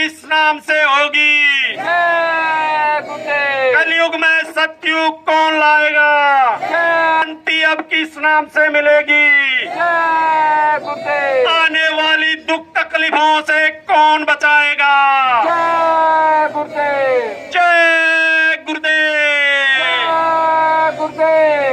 किस नाम से होगी? कलयुग में सतयुग कौन लाएगा? शांति अब किस नाम से मिलेगी? आने वाली दुख तकलीफों से कौन बचाएगा? जय गुरुदेव।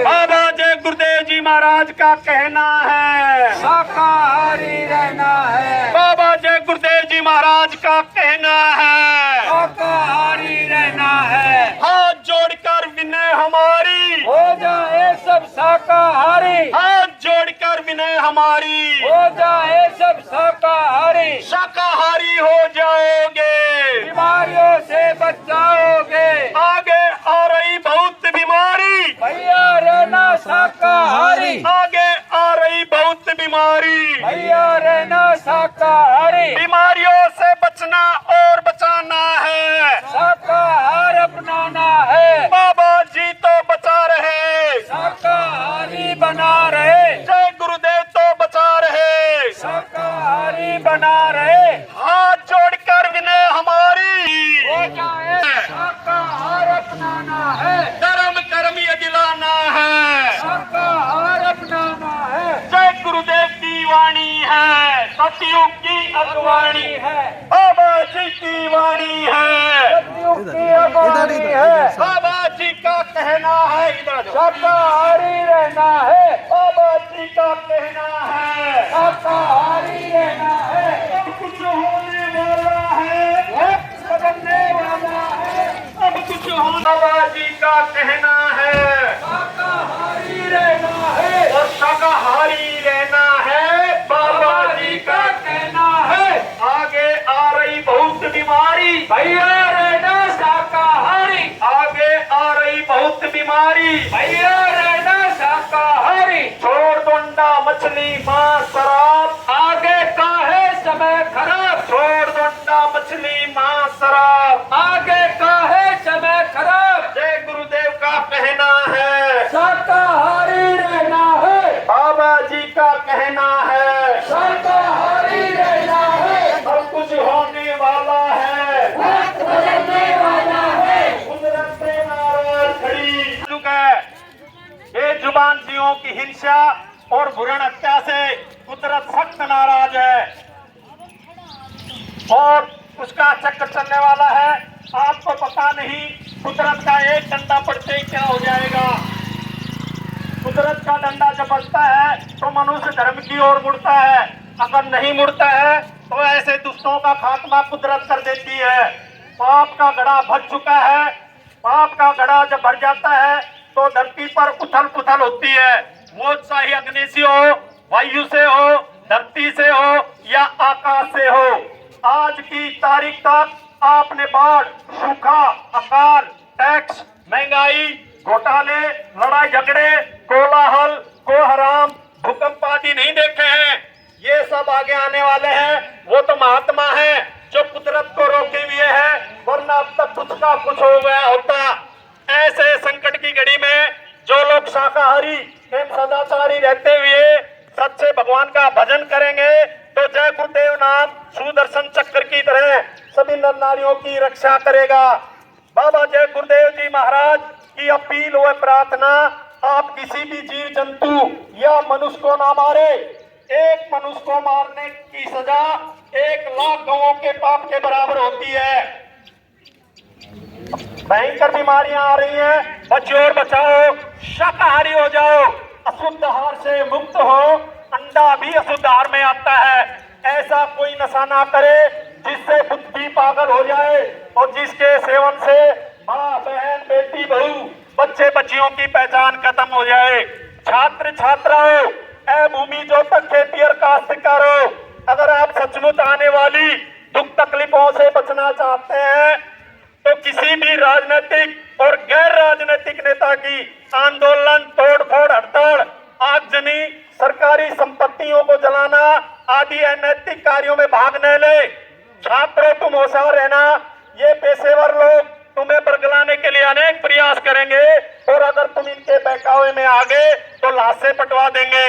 बाबा जय गुरुदेव जी महाराज का कहना है शाकाहारी रहना है। बाबा जय गुरुदेव जी महाराज का कहना है शाकाहारी रहना है। हाथ जोड़कर विनय हमारी हो जाए सब शाकाहारी। हाथ जोड़कर विनय हमारी हो जाए सब शाकाहारी। शाकाहारी हो जाओगे, बीमारियों से बचाओगे। आगे आ रही बहुत बीमारी, भैया रहना शाकाहारी। आगे आ रही बहुत बीमारी, भैया रहना शाकाहारी। बीमारियों से बचना और बचाना है, शाकाहार अपनाना है। बाबा जी तो बचा रहे, शाकाहारी बना रहे। जय गुरुदेव तो बचा रहे, शाकाहारी बना रहे। हाथ जोड़कर विनय हमारी हो जाए शाकाहार अपनाना है। धर्म कर्म ये दिलाना है, शाकाहार अपनाना है। जय गुरुदेव की वाणी है, सतयुग की अगवाणी है। बाबा जी की वाणी है, सतयुग की अगवानी है। बाबा जी का कहना है, इधर शाकाहारी रहना है। बाबा जी का कहना है, शाकाहारी रहना है। अब कुछ होने वाला है, वक्त बदलने वाला है। अब कुछ होने बाबा जी का कहना है शाकाहारी रहना है। और शाकाहारी रहना है, बाबा जी का कहना है। आगे आ रही बहुत बीमारी, भैया रहना शाकाहारी। आगे आ रही बहुत बीमारी, भैया रहना शाकाहारी। छोड़ दो अंडा मछली मांस शराब, आगे का है समय खराब। छोड़ दो अंडा मछली मांस शराब, आगे का है समय खराब। जय गुरुदेव का कहना है, शाकाहारी रहना है। बाबा जी का कहना है, शाकाहारी रहना है। सब कुछ होने वाला है, वक्त बदलने वाला है। कुदरत से नाराज खड़ी चुका है। ये जुबान जियों की हिंसा और भ्रूण हत्या से कुदरत सख्त नाराज है और उसका चक्र चलने वाला है। आपको पता नहीं कुदरत का एक डंडा पड़ते ही क्या हो जाएगा। कुदरत का डंडा जब बजता है तो मनुष्य धर्म की ओर मुड़ता है, अगर नहीं मुड़ता है तो ऐसे दुष्टों का खात्मा कुदरत कर देती है। पाप का घड़ा भर चुका है, पाप का घड़ा जब भर जाता है तो धरती पर उथल पुथल होती है। वो चाहे अग्नि से हो, वायु से हो, धरती से हो या आकाश से हो। आज की तारीख तक आपने बाढ़, सूखा, अकाल, टैक्स, महंगाई, घोटाले, लड़ाई झगड़े, कोलाहल, कोहराम, भूकंप आदि नहीं देखे हैं। ये सब आगे आने वाले हैं। वो तो महात्मा है जो कुदरत को रोके हुए है, वरना अब तक कुछ का कुछ हो गया होता। ऐसे संकट की घड़ी में जो लोग शाकाहारी एवं सदाचारी रहते हुए सच्चे भगवान का भजन करेंगे तो जय गुरुदेव नाम सुदर्शन चक्र की तरह सभी नर नारियों की रक्षा करेगा। बाबा जय गुरुदेव जी महाराज की अपील व प्रार्थना, आप किसी भी जीव जंतु या मनुष्य को ना मारे। एक मनुष्य को मारने की सजा 1 लाख गौओं के पाप के बराबर होती है। भयंकर बीमारियां आ रही हैं, बचो और बचाओ, शाकाहारी हो जाओ, अशुद्ध आहार से मुक्त हो। अंडा भी अशुद्ध आहार में आता है। ऐसा कोई नशा ना करे जिससे बुद्धि पागल हो जाए और जिसके सेवन से माँ, बहन, बेटी, बहू, बच्चे बच्चियों की पहचान खत्म हो जाए। छात्र छात्राओं, ऐ भूमि जो तक खेती और काश्तकारों, अगर आप सचमुच आने वाली दुख तकलीफों से बचना चाहते हैं तो किसी भी राजनीतिक और गैर राजनीतिक नेता की आंदोलन, तोड़फोड़, हड़ताल, आगजनी, सरकारी संपत्तियों को जलाना आदि अनैतिक कार्यों में भाग न ले। छात्रों, तुम होशियार रहना। ये पेशेवर लोग तुम्हें बरगलाने के लिए अनेक प्रयास करेंगे और अगर तुम इनके बहकावे में आ गए तो लाशें पटवा देंगे।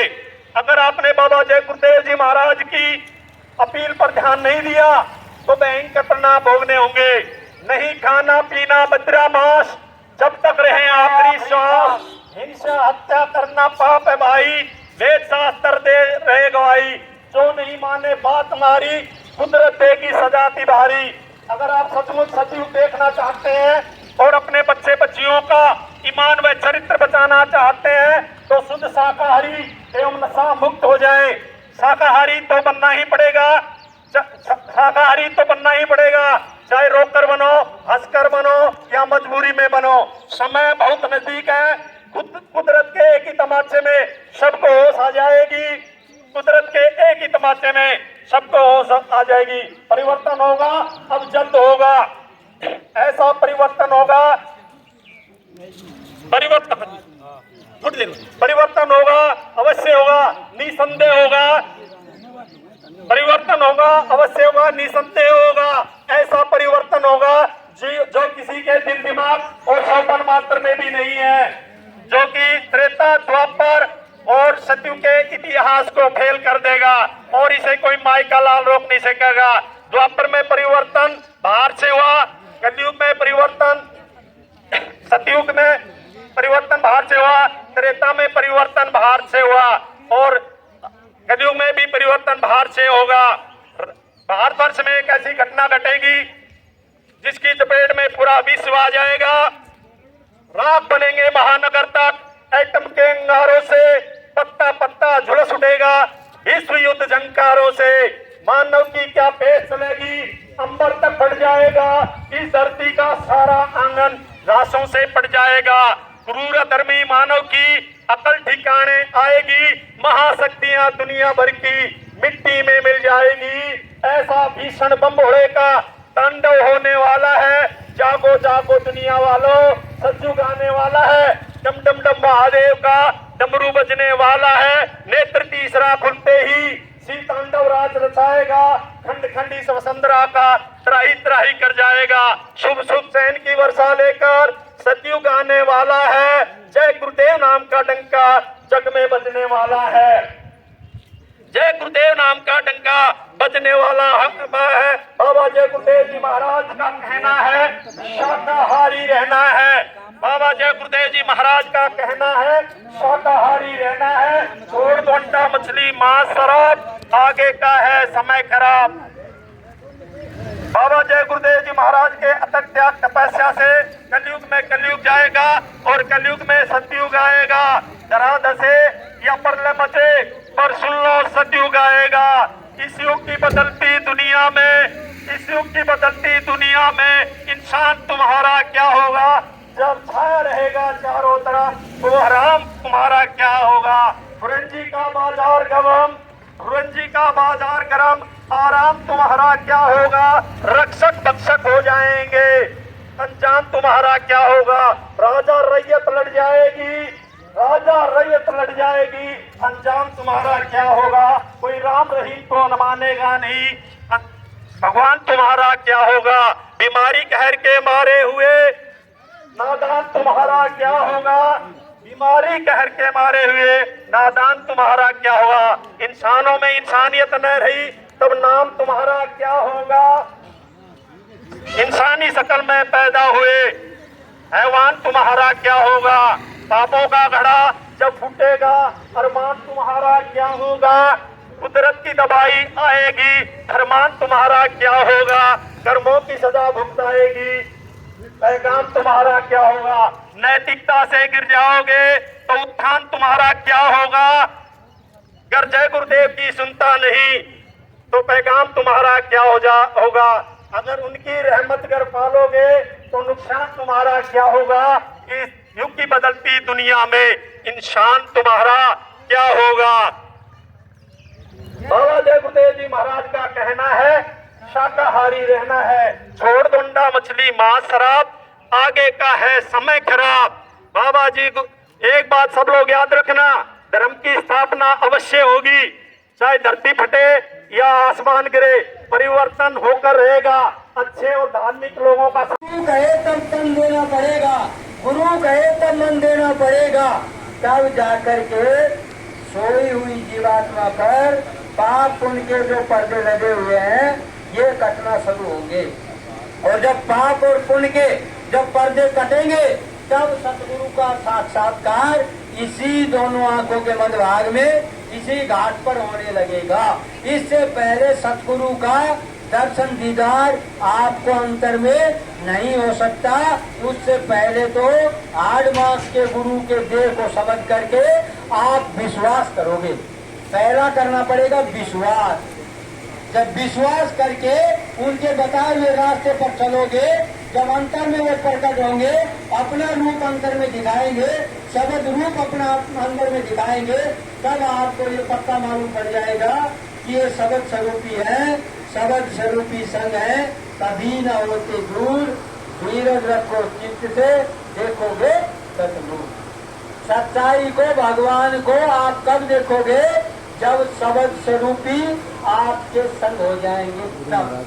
अगर आपने बाबा जय गुरुदेव जी महाराज की अपील पर ध्यान नहीं दिया तो भयंकर परिणाम भोगने होंगे। नहीं खाना पीना बद्रा मांस जब तक रहे आखिरी श्वास। हिंसा हत्या करना पाप है भाई, वेद शास्त्र दे रहे गवाही। जो नहीं माने बात हमारी, कुदरत देगी सजा तिबारी। अगर आप सचमुच सचिव देखना चाहते हैं और अपने बच्चे बच्चियों का ईमान व चरित्र बचाना चाहते हैं तो शुद्ध शाकाहारी एवं नशा मुक्त हो जाए। शाकाहारी तो बनना ही पड़ेगा, शाकाहारी तो बनना ही पड़ेगा, चाहे रोकर बनो, हंसकर बनो या मजबूरी में बनो। समय बहुत नजदीक है। कुदरत के एक ही तमाचे में सबको होश आ जाएगी। कुदरत के एक ही तमाचे में सबको होश आ जाएगी। परिवर्तन होगा, अब जल्द होगा, ऐसा परिवर्तन होगा। परिवर्तन होगा, अवश्य होगा, निसंदेह होगा। परिवर्तन होगा, अवश्य होगा, निसंदेह होगा। ऐसा परिवर्तन होगा जो किसी के दिल दिमाग और सौपन मात्र में भी नहीं है, जो कि त्रेता द्वापर और सतयुग के इतिहास को फेल कर देगा और इसे कोई माई का लाल रोक नहीं सकेगा। द्वापर में परिवर्तन बाहर से हुआ, कलयुग में परिवर्तन, सतयुग में परिवर्तन बाहर से हुआ, त्रेता में परिवर्तन बाहर से हुआ और कलयुग में भी परिवर्तन बाहर से होगा। भारतवर्ष में एक ऐसी घटना घटेगी जिसकी चपेट में पूरा विश्व आ जाएगा। राख बनेंगे महानगर तक, एटम के अंगारों से पत्ता पत्ता झुलस उठेगा। विश्व युद्ध झंकारों से मानव की क्या पेश चलेगी, अंबर तक बढ़ जाएगा। इस धरती का सारा आंगन घासों से पड़ जाएगा। क्रूर धर्मी मानव की अकल ठिकाने आएगी। महाशक्तियां दुनिया भर की मिट्टी में मिल जाएगी। ऐसा भीषण बम्बोड़े का तांडव होने वाला है। जागो जागो दुनिया वालों, सज्जू आने वाला है। डम डम डम महादेव का डमरू बजने वाला है। नेत्र तीसरा खुलते ही श्री तांडव राज रचाएगा। खंड खंडी स्वसंद्रा का त्राही त्राही कर जाएगा। शुभ शुभ चैन की वर्षा लेकर सतयुग आने वाला है। जय गुरुदेव नाम का डंका जग में बजने वाला है। जय गुरुदेव नाम का डंका बजने वाला है। बाबा जय गुरुदेव जी महाराज का कहना है शाकाहारी रहना है। बाबा जय गुरुदेव जी महाराज का कहना है शाकाहारी रहना है। छोड़ दो अंडा मछली मांस शराब, आगे का है समय खराब। बाबा जय गुरुदेव जी महाराज के अथक त्याग तपस्या से कलयुग में कलयुग जाएगा और कलयुग में सतयुग आएगा। डरा धसे या प्रलय मचे पर सुन लो सतयुग आएगा। इस युग की बदलती दुनिया में, इस युग की बदलती दुनिया में इंसान तुम्हारा क्या होगा जब छाया रहेगा चारों तरफ, तो हराम तुम्हारा क्या होगा। फुरंजी का बाजार गरम, फुरंजी का बाजार गरम, आराम तुम्हारा क्या होगा। रक्षक भक्षक हो जाएंगे, अंजाम तुम्हारा क्या होगा। राजा रैयत लड़ जाएगी, राजा रैयत लड़ जाएगी, अंजाम तुम्हारा क्या होगा। कोई राम रहीम को न मानेगा नहीं, भगवान तुम्हारा क्या होगा। बीमारी कहर के मारे हुए नादान तुम्हारा क्या होगा। बीमारी कहर के मारे हुए नादान तुम्हारा क्या होगा। इंसानों में इंसानियत न रही तब नाम तुम्हारा क्या होगा। इंसानी शकल में पैदा हुए हैवान तुम्हारा क्या होगा। पापों का घड़ा जब फूटेगा अरमान तुम्हारा क्या होगा। कुदरत की दबाई आएगी, फरमान तुम्हारा क्या होगा। कर्मों की सजा भुगताएगी, पैगाम तुम्हारा क्या होगा। नैतिकता से गिर जाओगे तो उत्थान तुम्हारा क्या होगा। अगर जय गुरुदेव की सुनता नहीं तो पैगाम तुम्हारा क्या होगा। अगर उनकी रहमत कर पालोगे तो नुकसान तुम्हारा क्या होगा। इस युग की बदलती दुनिया में इंसान तुम्हारा क्या होगा। बाबा जय गुरुदेव जी महाराज का कहना है शाकाहारी रहना है। छोड़ दो अंडा मछली मांस शराब, आगे का है समय खराब। बाबा जी एक बात सब लोग याद रखना, धर्म की स्थापना अवश्य होगी, चाहे धरती फटे या आसमान गिरे, परिवर्तन होकर रहेगा। अच्छे और धार्मिक लोगों का गुरु कहे तब तन देना पड़ेगा, गुरु कहे तब मन देना पड़ेगा। तब जाकर के सोई हुई जीवात्मा पर पाप पुण्य के जो पर्दे लगे हुए हैं ये कटना शुरू होंगे। और जब पाप और पुण्य के जब पर्दे कटेंगे तब सतगुरु का साक्षात्कार इसी दोनों आंखों के मध्य भाग में इसी घाट पर होने लगेगा। इससे पहले सतगुरु का दर्शन दीदार आपको अंतर में नहीं हो सकता। उससे पहले तो 8 मास के गुरु के देह को समझ करके आप विश्वास करोगे। पहला करना पड़ेगा विश्वास। जब विश्वास करके उनके बताए हुए रास्ते पर चलोगे, जब अंतर में वो प्रकट होंगे, अपना रूप अंतर में दिखाएंगे, शब्द रूप अपना अंतर में दिखाएंगे, तब आपको ये पक्का मालूम पड़ जाएगा कि ये शब्द स्वरूपी है, शब्द स्वरूपी संग है। कभी न होते दूर, धीरज रखो चित्त से, देखोगे सतगुरु। सच्चाई को, भगवान को आप कब देखोगे? जब शब्द स्वरूपी आपके संग हो जाएंगे तब।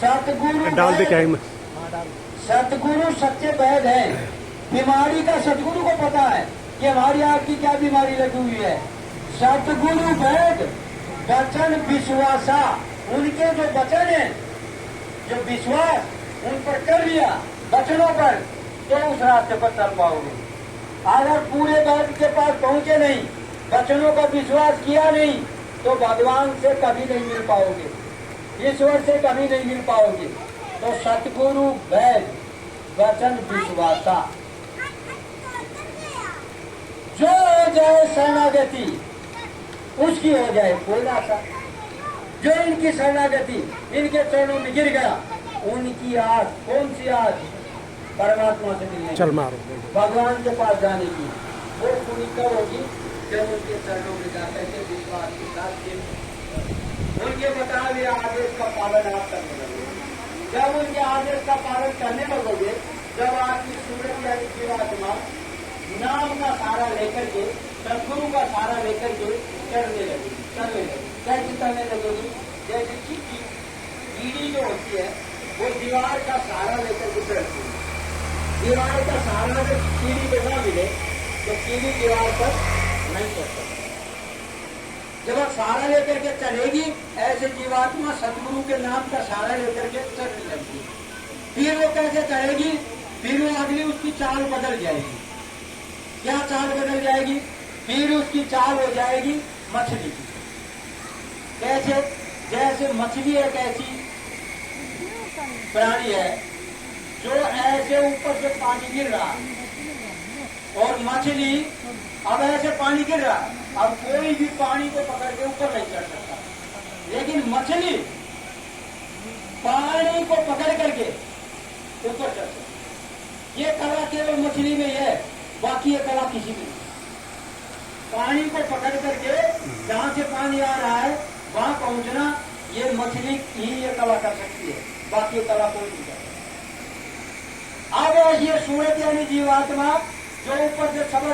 सतगुरु डाल दे क्या सतगुरु सच्चे वैद है। बीमारी का सतगुरु को पता है कि हमारी आपकी क्या बीमारी लगी हुई है। सतगुरु वैद वचन विश्वासा, उनके जो वचन है, जो विश्वास उन पर कर लिया वचनों पर, तो उस रास्ते पर चल पाओगे। अगर पूरे वैद के पास पहुंचे नहीं, वचनों का विश्वास किया नहीं, तो भगवान से कभी नहीं मिल पाओगे, ईश्वर से कभी नहीं मिल पाओगे। तो सतगुरु वैद वचन विश्वासा, जो हो जाए शरणागति उसकी हो जाए कोई आशा। जो इनकी शरणागति इनके चरणों में गिर गया, उनकी आस, कौन सी आस? परमात्मा से मिलने, चल मारो भगवान के पास जाने की, वो पूरी कब होगी? जब उनके चरणों में जाकर के विश्वास के साथ उनके बताए हुए आदेश का पालन आप करने लगोगे। जब उनके आदेश का पालन करने लगोगे, जब आपकी सूरत या जीवात्मा नाम का सहारा लेकर के, सदगुरु का सहारा लेकर के चलने लगेगी, कैसे चलने लगेगी? जैसे कि कीड़ी जो होती है वो दीवार का सहारा लेकर के चलती है। दीवार का सहारा जब कीड़ी को न मिले तो कीड़ी दीवार पर नहीं चल सकती। जब आप सहारा लेकर के चलेगी, ऐसे जीवात्मा सतगुरु के नाम का सहारा लेकर के चलने लगती। फिर वो कैसे चलेगी? फिर वो अगली उसकी चाल बदल जाएगी। क्या चाल बदल जाएगी? फिर उसकी चाल हो जाएगी मछली की। कैसे? जैसे मछली एक ऐसी प्राणी है जो ऐसे ऊपर से पानी गिर रहा, और मछली अब ऐसे पानी गिर रहा, अब कोई भी पानी को पकड़ के ऊपर नहीं चढ़ सकता, लेकिन मछली पानी को पकड़ करके ऊपर चढ़ सकती। ये कला केवल मछली में है, बाकी ये कला किसी में नहीं। पानी को पकड़ करके जहां से पानी आ रहा है वहां पहुंचना, ये मछली ही ये कला कर सकती है, बाकी ये कला कोई नहीं कर सकता। अब ये सूरत यानी जीवात्मा जो ऊपर से शब्द